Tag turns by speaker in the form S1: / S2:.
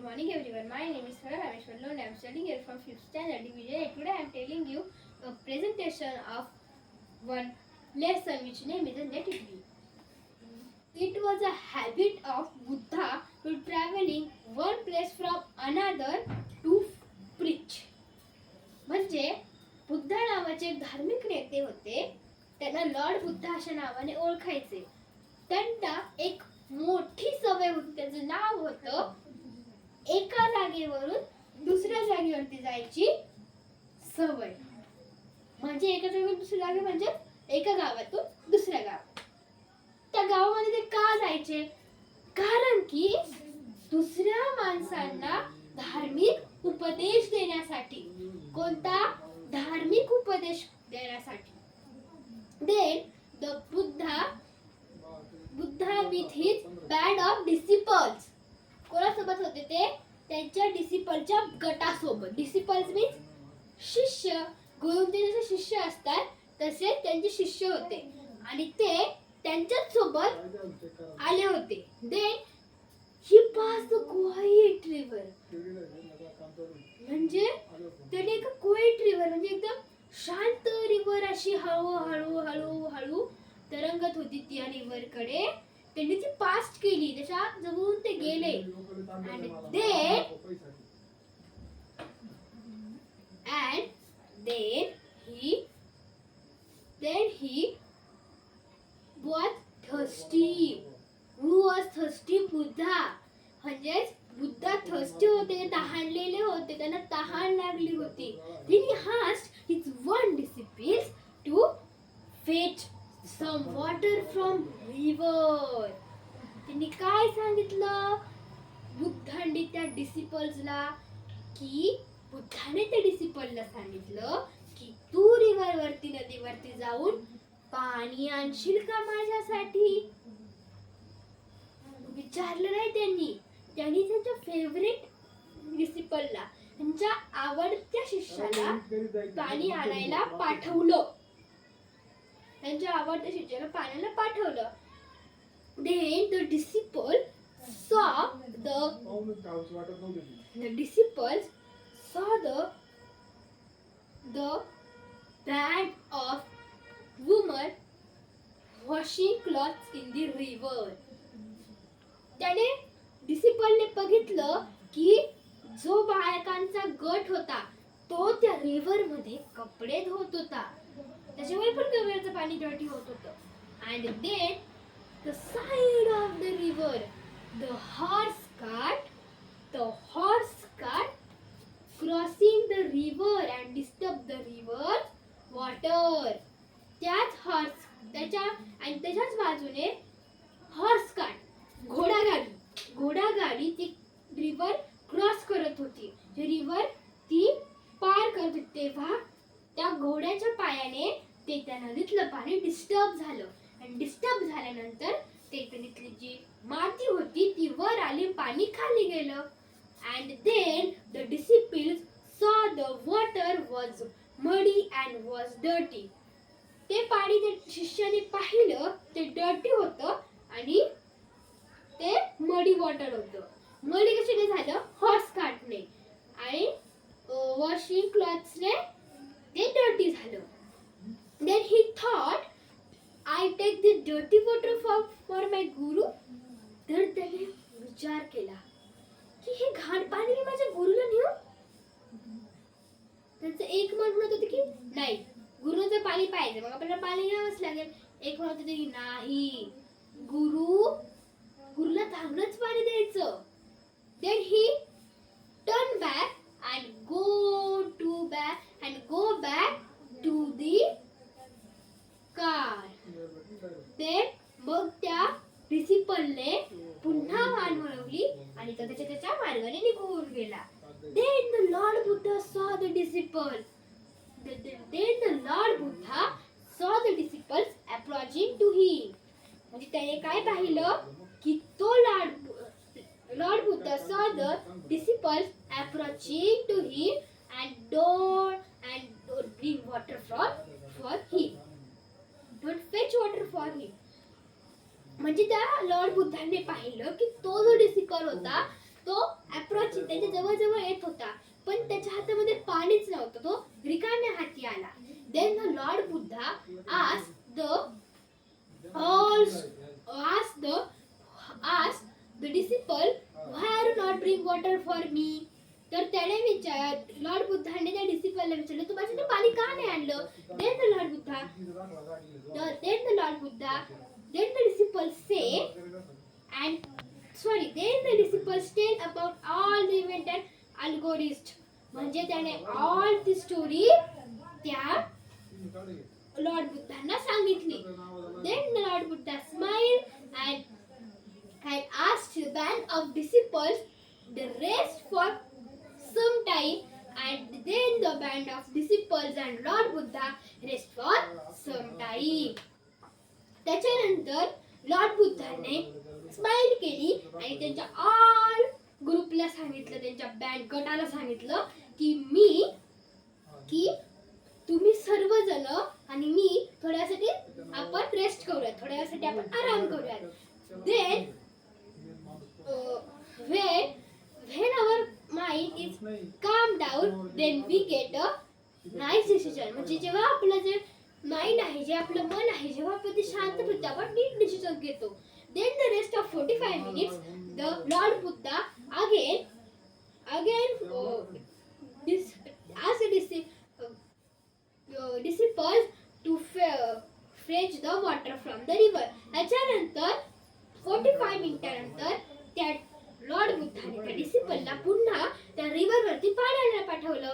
S1: Good morning everyone. My name is Farah Rameshwar Lone. I am studying here from 5th standard division. And today I am telling you a presentation of one lesson which name is a nativity. It was a habit of Buddha to traveling one place from another to preach. म्हणजे बुद्ध नावाचे एक धार्मिक नेते होते. त्यांना Lord Buddha अशा नावाने ओळखायचे. त्यांना एक मोठी सवय होती. त्याचं नाव होतं एका जागेवरून दुसऱ्या जागेवरती जायची सवय. म्हणजे एका जागेवरून दुसऱ्या जागे म्हणजे एका गावातून दुसऱ्या गावात. त्या गावामध्ये ते का जायचे? कारण की दुसऱ्या माणसांना धार्मिक उपदेश देण्यासाठी. कोणता? धार्मिक उपदेश देण्यासाठी. Then the Buddha with his band of disciples. कोणासोबत होते ते? त्यांच्या डिसिपलच्या गटासोबत. डिसिपल्स मीन्स शिष्य. गुरूंचे जसे शिष्य असतात तसे त्यांचे शिष्य होते आणि ते त्यांच्याच सोबत आले होते. Then he passed the quiet river. म्हणजे त्याने एक क्वाइट रिव्हर म्हणजे एकदम शांत रिव्हर अशी हळू हळू हळू तरंगत होती त्या रिव्हर कडे. त्यांनी ती पास केली. त्याच्या जवळून ते गेले. And then he was thirsty. Who was thirsty? Buddha. म्हणजेच बुद्धा थर्स्टी होते, तहानलेले होते, त्यांना तहान लागली होती. Then he asked his one disciple to fetch some water from river. त्यांनी काय सांगितलं? बुद्धांनी त्या डिसिपल्सला की बुद्धाने त्या डिसिपलला सांगितलं की तू रिव्हरवरती नदीवरती जाऊन पाणी आणशील का माझ्यासाठी? विचारलं नाही त्यांनी. त्यांनी त्यांच्या फेवरेट डिसिपलला, त्यांच्या आवडत्या शिष्याला पाणी आणायला पाठवलं. त्यांच्या आवडत्या शिष्याला पाण्याला पाठवलं. Then the disciples saw the band of women washing clothes in the river. त्याने डिसिपलने बघितलं की जो बायकांचा गट होता तो त्या रिव्हर मध्ये कपडे धुत होता. त्याच्यामुळे पण रिव्हरचं पाणी डर्टी होत होतं. And then the side of the river, the horse cart crossing the river and disturb the river water. त्याच्याच बाजूने हॉर्स कार्ट घोडागाडी ती रिव्हर क्रॉस करत होती. रिव्हर ती पार करत होती. तेव्हा त्या घोड्याच्या पायाने ते त्या नदीतलं पाणी डिस्टर्ब झालं. आणि डिस्टर्ब झाल्यानंतर ते नदीतली जी माती होती ती वर आली, पाणी खाली गेलं. And then the disciples saw the water was muddy and was dirty. ते पाणी त्या शिष्याने पाहिलं ते डर्टी होतं आणि ते मडी वॉटर होतं. मडी कशाने झालं? हॉर्स कार्टने आणि वॉशिंग क्लॉथ्सने ते डर्टी झालं. Then he thought, I take this dirty water for my guru. तर त्याने विचार केला की हे घाण पाणी मी माझ्या गुरुला नेऊ. त्याचं एक मन म्हणत होतं की नाही, गुरुचं पाणी पाहिजे, मग आपल्याला पाणी घ्यावंच लागेल. एक म्हणत होतं की नाही, गुरुला चांगलंच पाणी द्यायचं. Then he turned back and go back to the car. ते मग त्या डिसिपलने पुन्हा मान वळवली आणि तो त्याच्या मार्गाने निघून गेला. Then the Lord Buddha saw the disciples. Then the Lord Buddha saw the disciples approaching to him. म्हणजे त्याने काय पाहिलं की तो Lord Buddha saw the disciples approaching to him and don't bring water for him. Don't fetch water for him. म्हणजे त्या Lord बुद्धाने पाहिलं की तो जो डिसिपल होता तो अप्रोच त्याच्या जवळ येत होता, पण त्याच्या हातामध्ये पाणीच नव्हतं. तो रिकाम्या हाती आला. Then the Lord Buddha asked the disciple, why are you not bring water for me? तर त्याने लॉर्ड बुद्धाने त्या डिसिपलला विचारलं, तू माझ्यासाठी पाणी का नाही आणलं? Then the disciples tell about all the event and algorist. म्हणजे त्याने ऑल दी स्टोरी त्या लॉर्ड बुद्धांना सांगितली. Then the Lord Buddha smiled and asked the band of disciples the rest for some time, and then the band of disciples and Lord Buddha rest for some time. त्याच्यानंतर Lord बुद्धाने smile केली आणि त्यांच्या all ग्रुपला सांगितलं, त्यांच्या band गटाला सांगितलं की तुम्ही सर्वजण आणि मी थोड्यासाठी आपण रेस्ट करूया, थोड्या वेळासाठी आपण आराम करूया. Then when our mind is calm down, then we get a nice decision. म्हणजे जेव्हा आपलं जे माइंड आहे, जे आपलं मन आहे, जेव्हा आपण ते शांत होतं, आपण नीट डिसिजन घेतो. Then the rest of 45 minutes, the Lord Buddha again asked the disciples to fetch the water from the river. त्याच्यानंतर 45 मिनिटानंतर त्या लॉर्ड बुद्धाने त्या डिसिपलला पुन्हा त्या रिव्हर वरती पाणी आणायला पाठवलं.